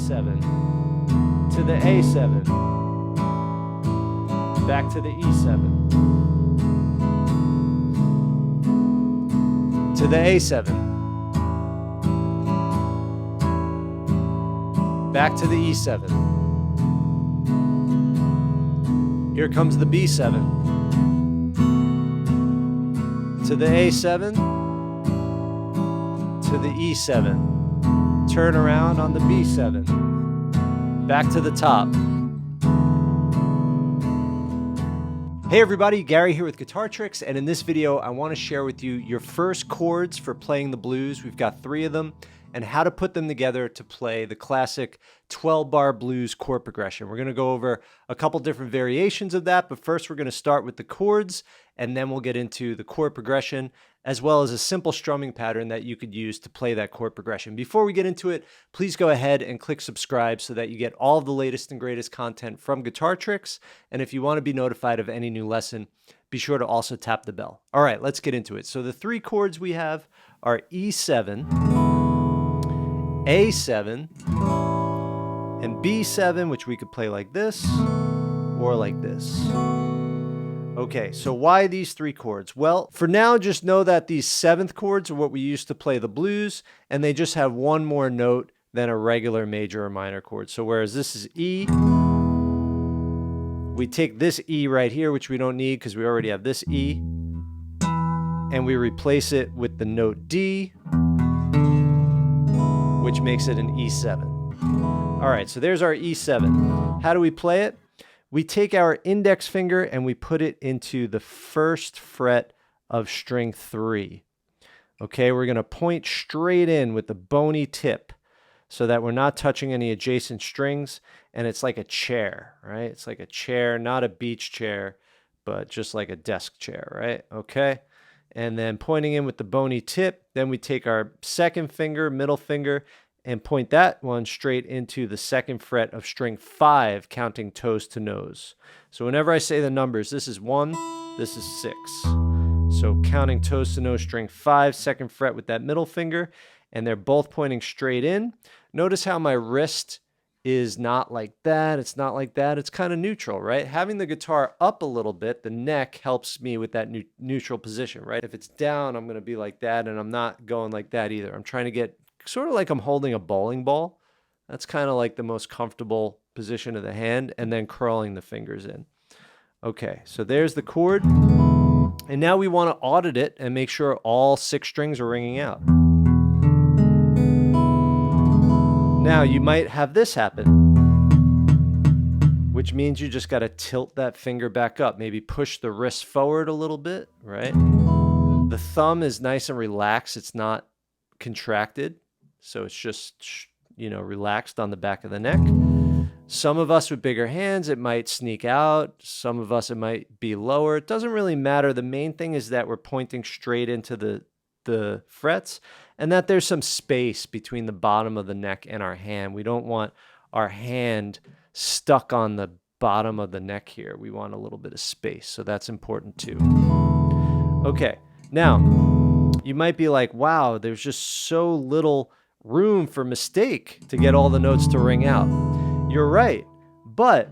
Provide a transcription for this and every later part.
E7, to the A7, back to the E7, to the A7, back to the E7. Here comes the B7, to the A7, to the E7. Turn around on the B7, back to the top. Hey everybody, Gary here with Guitar Tricks, and in this video I want to share with you your first chords for playing the blues. We've got 3 of them, and how to put them together to play the classic 12-bar blues chord progression. We're going to go over a couple different variations of that, but first we're going to start with the chords, and then we'll get into the chord progression, as well as a simple strumming pattern that you could use to play that chord progression. Before we get into it, please go ahead and click subscribe so that you get all of the latest and greatest content from Guitar Tricks. And if you want to be notified of any new lesson, be sure to also tap the bell. All right, let's get into it. So the 3 chords we have are E7, A7, and B7, which we could play like this or like this. Okay, so why these 3 chords? Well, for now, just know that these 7th chords are what we use to play the blues, and they just have one more note than a regular major or minor chord. So whereas this is E, we take this E right here, which we don't need because we already have this E, and we replace it with the note D, which makes it an E7. All right, so there's our E7. How do we play it? We take our index finger and we put it into the 1st fret of string 3. Okay, we're going to point straight in with the bony tip so that we're not touching any adjacent strings, and it's like a chair, right? It's like a chair, not a beach chair, but just like a desk chair, right? Okay, and then pointing in with the bony tip, then we take our 2nd finger, middle finger, and point that one straight into the 2nd fret of string 5, counting toes to nose. So whenever I say the numbers, this is 1, this is 6. So counting toes to nose, string 5, 2nd fret with that middle finger, and they're both pointing straight in. Notice how my wrist is not like that, it's not like that, it's kind of neutral, right? Having the guitar up a little bit, the neck helps me with that neutral position, right? If it's down, I'm gonna be like that, and I'm not going like that either. I'm trying to get sort of like I'm holding a bowling ball. That's kind of like the most comfortable position of the hand, and then curling the fingers in. Okay, so there's the chord. And now we want to audit it and make sure all 6 strings are ringing out. Now you might have this happen, which means you just got to tilt that finger back up. Maybe push the wrist forward a little bit, right? The thumb is nice and relaxed. It's not contracted. So it's just, you know, relaxed on the back of the neck. Some of us with bigger hands, it might sneak out. Some of us, it might be lower. It doesn't really matter. The main thing is that we're pointing straight into the frets, and that there's some space between the bottom of the neck and our hand. We don't want our hand stuck on the bottom of the neck here. We want a little bit of space, so that's important too. Okay, now you might be like, wow, there's just so little room for mistake to get all the notes to ring out. You're right, but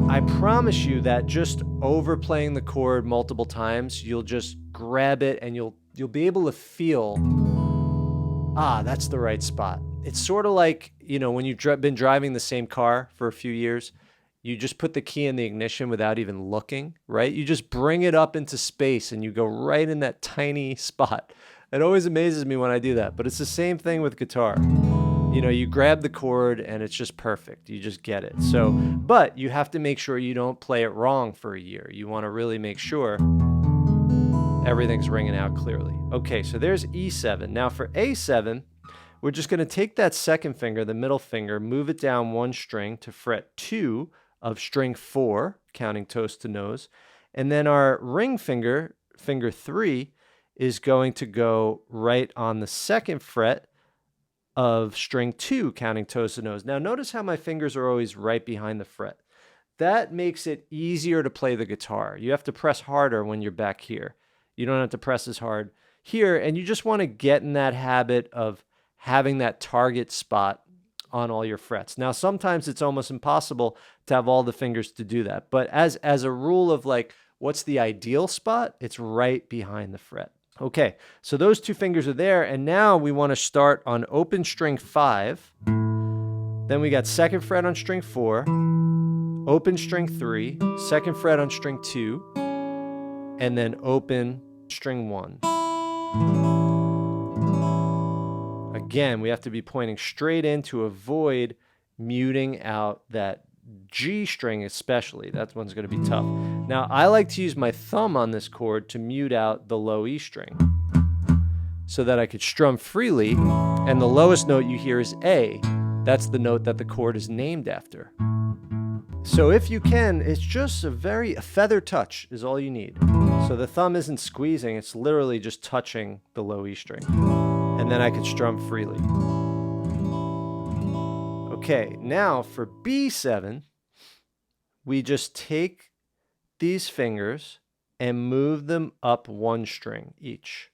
I promise you that just overplaying the chord multiple times, you'll just grab it and you'll be able to feel, that's the right spot. It's sort of like, you know, when you've been driving the same car for a few years, you just put the key in the ignition without even looking, right? You just bring it up into space and you go right in that tiny spot. It always amazes me when I do that, but it's the same thing with guitar. You know, you grab the chord and it's just perfect. You just get it. So, but you have to make sure you don't play it wrong for a year. You want to really make sure everything's ringing out clearly. Okay, so there's E7. Now for A7, we're just going to take that 2nd finger, the middle finger, move it down 1 string to fret 2 of string 4, counting toes to nose. And then our ring finger, finger 3, is going to go right on the 2nd fret of string 2, counting toes to nose. Now notice how my fingers are always right behind the fret. That makes it easier to play the guitar. You have to press harder when you're back here. You don't have to press as hard here, and you just want to get in that habit of having that target spot on all your frets. Now, sometimes it's almost impossible to have all the fingers to do that. But as a rule of like, what's the ideal spot? It's right behind the fret. Okay, so those two fingers are there. And now we want to start on open string 5. Then we got 2nd fret on string 4, open string 3, 2nd fret on string 2, and then open string 1. Again, we have to be pointing straight in to avoid muting out that G string especially. That one's going to be tough. Now, I like to use my thumb on this chord to mute out the low E string so that I could strum freely, and the lowest note you hear is A. That's the note that the chord is named after. So if you can, it's just a feather touch is all you need. So the thumb isn't squeezing, it's literally just touching the low E string. And then I can strum freely. Okay, now for B7, we just take these fingers and move them up 1 string each.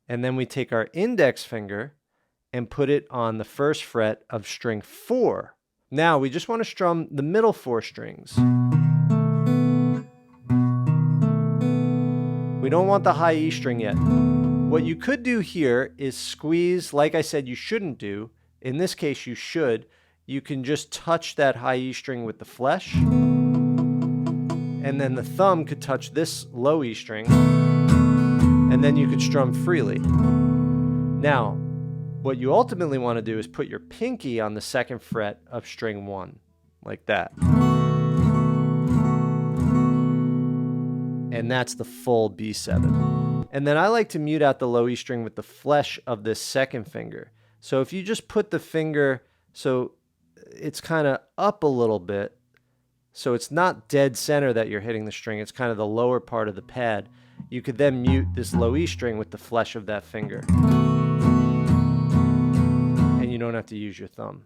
And then we take our index finger and put it on the 1st fret of string 4. Now we just want to strum the middle 4 strings. We don't want the high E string yet. What you could do here is squeeze, like I said you shouldn't do. In this case you should. You can just touch that high E string with the flesh, and then the thumb could touch this low E string, and then you could strum freely. Now, what you ultimately want to do is put your pinky on the 2nd fret of string 1, like that. And that's the full B7. And then I like to mute out the low E string with the flesh of this 2nd finger. So if you just put the finger, so it's kind of up a little bit, so it's not dead center that you're hitting the string, it's kind of the lower part of the pad. You could then mute this low E string with the flesh of that finger. And you don't have to use your thumb.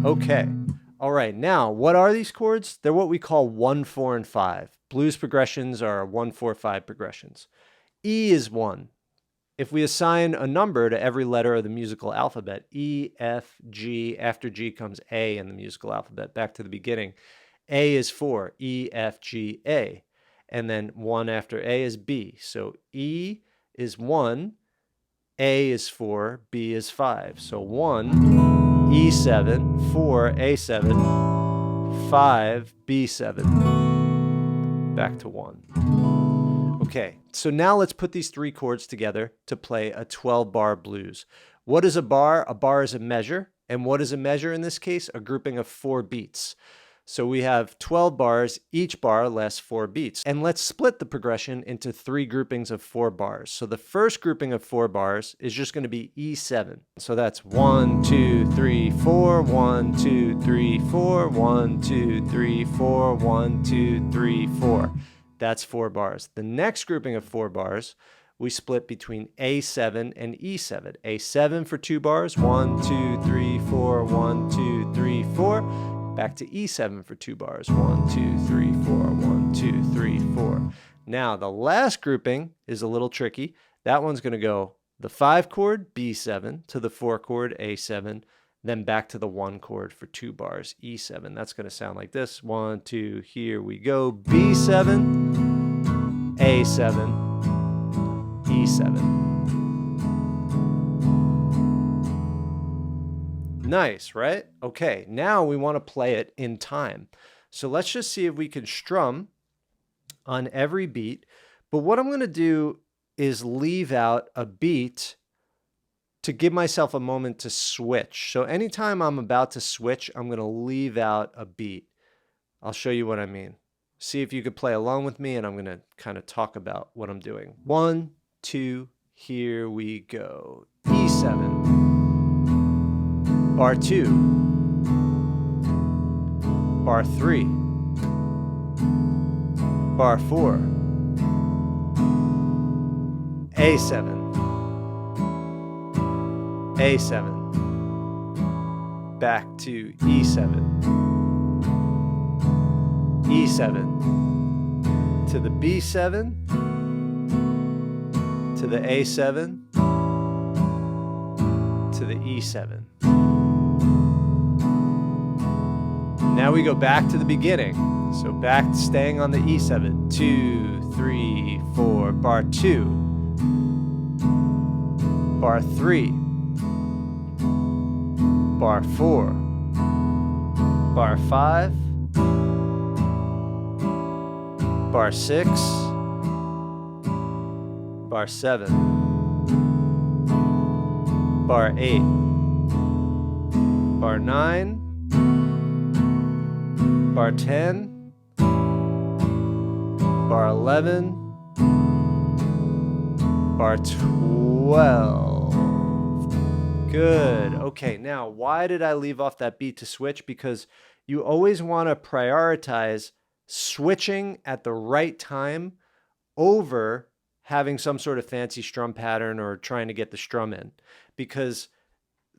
Okay. All right, now, what are these chords? They're what we call 1, 4, and 5. Blues progressions are 1, 4, 5 progressions. E is 1. If we assign a number to every letter of the musical alphabet, E, F, G, after G comes A in the musical alphabet, back to the beginning. A is 4, E, F, G, A. And then 1 after A is B. So E is 1, A is 4, B is 5. So 1, E7, 4, A7, 5, B7, back to 1. Okay, so now let's put these 3 chords together to play a 12-bar blues. What is a bar? A bar is a measure. And what is a measure in this case? A grouping of 4 beats. So we have 12 bars, each bar lasts 4 beats. And let's split the progression into 3 groupings of 4 bars. So the first grouping of 4 bars is just going to be E7. So that's 1, 2, 3, 4, 1, 2, 3, 4, 1, 2, 3, 4, 1, 2, 3, 4. That's 4 bars. The next grouping of 4 bars, we split between A7 and E7. A7 for 2 bars, 1, 2, 3, 4, 1, 2, 3, 4. Back to E7 for 2 bars. 1, 2, 3, 4, 1, 2, 3, 4. Now, the last grouping is a little tricky. That one's going to go the 5 chord, B7, to the 4 chord, A7, then back to the 1 chord for 2 bars, E7. That's going to sound like this. 1, 2, here we go. B7, A7, E7. Nice, right? Okay, now we want to play it in time. So let's just see if we can strum on every beat. But what I'm going to do is leave out a beat to give myself a moment to switch. So anytime I'm about to switch, I'm going to leave out a beat. I'll show you what I mean. See if you could play along with me, and I'm going to kind of talk about what I'm doing. 1, 2, here we go. E7. Bar 2, bar 3, bar 4, A7, A7, back to E7, E7, to the B7, to the A7, to the E7. Now we go back to the beginning. So back, staying on the E7. 2, 3, 4, bar 2, bar 3, bar 4, bar 5, bar 6, bar 7, bar 8, bar 9, bar 10, bar 11, bar 12. Good. Okay, now why did I leave off that beat to switch? Because you always want to prioritize switching at the right time over having some sort of fancy strum pattern or trying to get the strum in. Because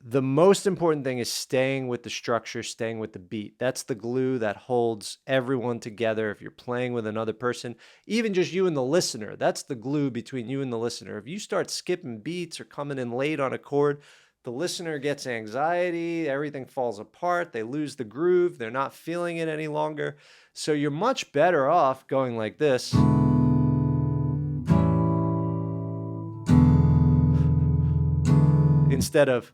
the most important thing is staying with the structure, staying with the beat. That's the glue that holds everyone together. If you're playing with another person, even just you and the listener, that's the glue between you and the listener. If you start skipping beats or coming in late on a chord, the listener gets anxiety, everything falls apart, they lose the groove, they're not feeling it any longer. So you're much better off going like this. Instead of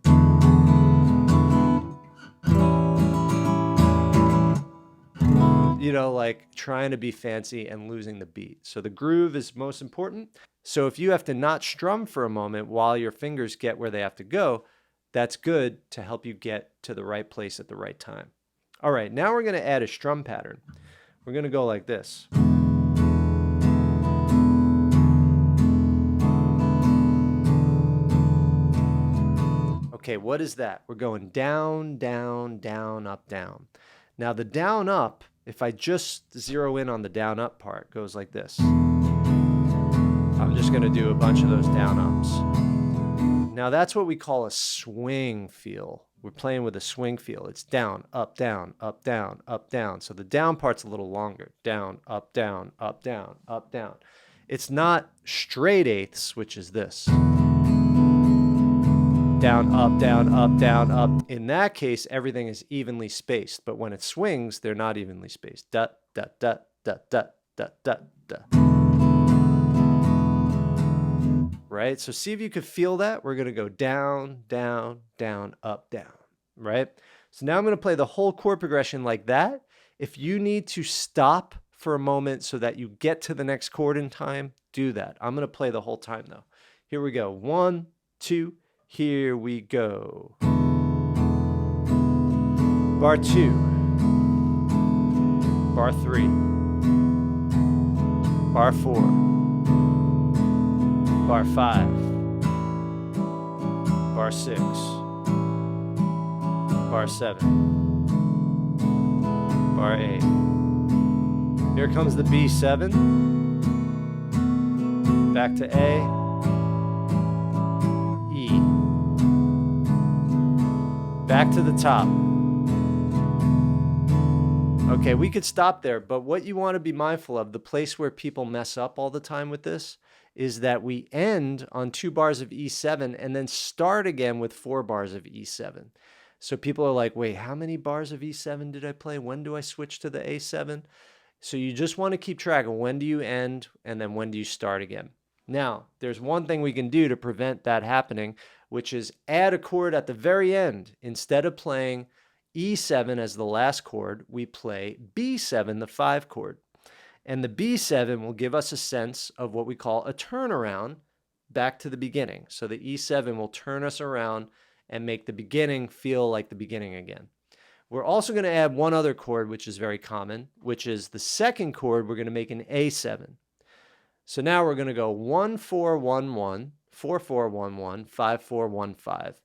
like trying to be fancy and losing the beat. So the groove is most important. So if you have to not strum for a moment while your fingers get where they have to go, that's good to help you get to the right place at the right time. All right, now we're going to add a strum pattern. We're going to go like this. Okay, what is that? We're going down, down, down, up, down. Now the down, up, if I just zero in on the down, up part, goes like this. I'm just going to do a bunch of those down, ups. Now that's what we call a swing feel. We're playing with a swing feel. It's down, up, down, up, down, up, down. So the down part's a little longer. Down, up, down, up, down, up, down. It's not straight eighths, which is this. Down, up, down, up, down, up. In that case, everything is evenly spaced. But when it swings, they're not evenly spaced. Da, da, da, da, da, da, da, da. Right? So see if you could feel that. We're going to go down, down, down, up, down. Right? So now I'm going to play the whole chord progression like that. If you need to stop for a moment so that you get to the next chord in time, do that. I'm going to play the whole time though. Here we go. 1, 2, here we go. Bar 2, bar 3, bar 4, bar 5, bar 6, bar 7, bar 8. Here comes the B7, back to A, E, back to the top. Okay, we could stop there, but what you want to be mindful of, the place where people mess up all the time with this, is that we end on 2 bars of E7 and then start again with 4 bars of E7. So people are like, wait, how many bars of E7 did I play? When do I switch to the A7? So you just want to keep track of when do you end and then when do you start again. Now, there's one thing we can do to prevent that happening, which is add a chord at the very end. Instead of playing E7 as the last chord, we play B7, the 5 chord. And the B7 will give us a sense of what we call a turnaround back to the beginning. So the E7 will turn us around and make the beginning feel like the beginning again. We're also going to add one other chord, which is very common, which is the second chord. We're going to make an A7. So now we're going to go 1, 4, 1, 1, 4, 4, 1, 1, 5, 4, 1, 5.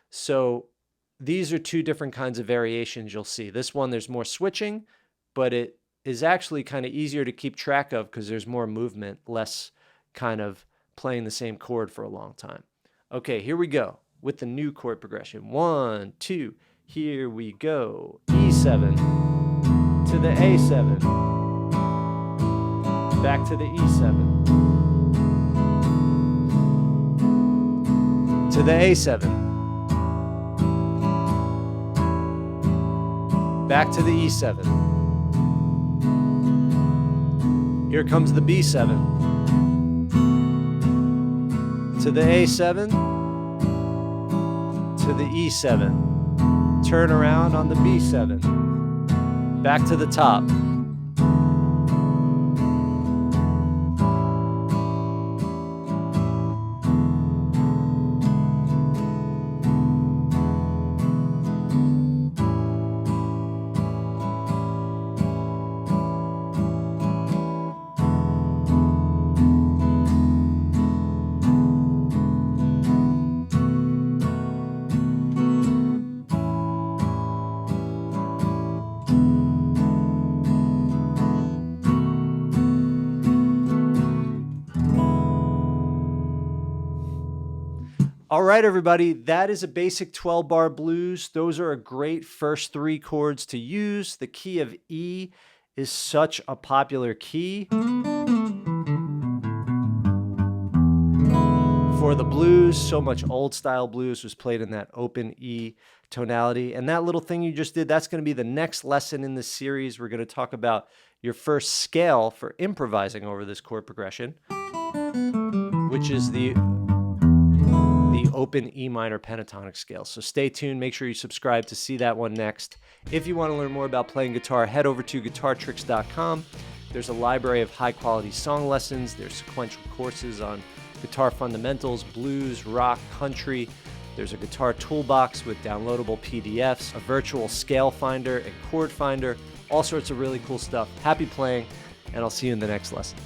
So these are 2 different kinds of variations you'll see. This one, there's more switching, but it is actually kind of easier to keep track of because there's more movement, less kind of playing the same chord for a long time. Okay, here we go with the new chord progression. 1, 2, here we go. E7 to the A7, back to the E7, to the A7, Back to the E7. Here comes the B7. To the A7. To the E7. Turn around on the B7. Back to the top. All right, everybody, that is a basic 12-bar blues. Those are a great first 3 chords to use. The key of E is such a popular key for the blues. So much old style blues was played in that open E tonality. And that little thing you just did, that's going to be the next lesson in this series. We're going to talk about your first scale for improvising over this chord progression, which is the open E minor pentatonic scale. So stay tuned. Make sure you subscribe to see that one next. If you want to learn more about playing guitar, head over to guitartricks.com. There's a library of high quality song lessons. There's sequential courses on guitar fundamentals, blues, rock, country. There's a guitar toolbox with downloadable PDFs, a virtual scale finder and chord finder, all sorts of really cool stuff. Happy playing, and I'll see you in the next lesson.